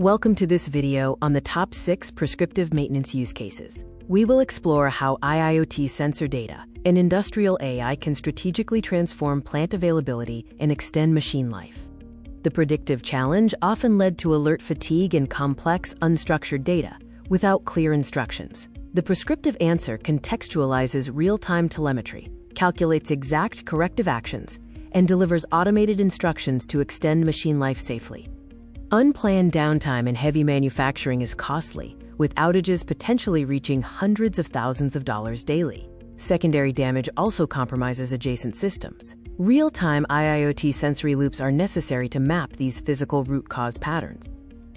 Welcome to this video on the top 6 prescriptive maintenance use cases. We will explore how IIoT sensor data and industrial AI can strategically transform plant availability and extend machine life. The predictive challenge often led to alert fatigue and complex, unstructured data without clear instructions. The prescriptive answer contextualizes real-time telemetry, calculates exact corrective actions, and delivers automated instructions to extend machine life safely. Unplanned downtime in heavy manufacturing is costly, with outages potentially reaching hundreds of thousands of dollars daily. Secondary damage also compromises adjacent systems. Real-time IIoT sensory loops are necessary to map these physical root cause patterns.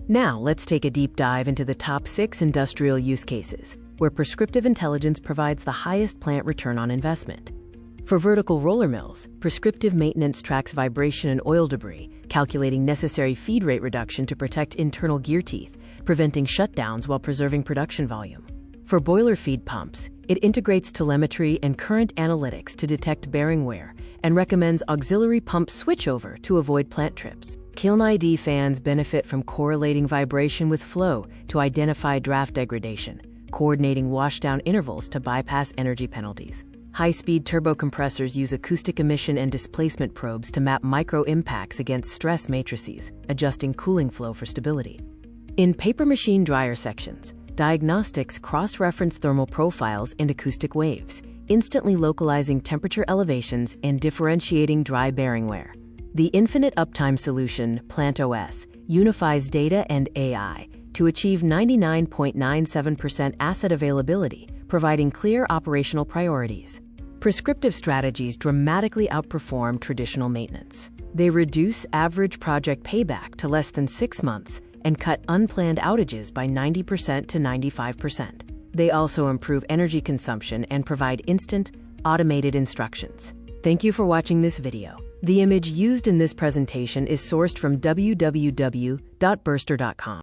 Now, let's take a deep dive into the top 6 industrial use cases, where prescriptive intelligence provides the highest plant return on investment. For vertical roller mills, prescriptive maintenance tracks vibration and oil debris, calculating necessary feed rate reduction to protect internal gear teeth, preventing shutdowns while preserving production volume. For boiler feed pumps, it integrates telemetry and current analytics to detect bearing wear and recommends auxiliary pump switchover to avoid plant trips. Kiln ID fans benefit from correlating vibration with flow to identify draft degradation, coordinating washdown intervals to bypass energy penalties. High-speed turbocompressors use acoustic emission and displacement probes to map micro-impacts against stress matrices, adjusting cooling flow for stability. In paper machine dryer sections, diagnostics cross-reference thermal profiles and acoustic waves, instantly localizing temperature elevations and differentiating dry bearing wear. The infinite uptime solution, PlantOS, unifies data and AI to achieve 99.97% asset availability, providing clear operational priorities. Prescriptive strategies dramatically outperform traditional maintenance. They reduce average project payback to less than 6 months and cut unplanned outages by 90% to 95%. They also improve energy consumption and provide instant, automated instructions. Thank you for watching this video. The image used in this presentation is sourced from www.burster.com.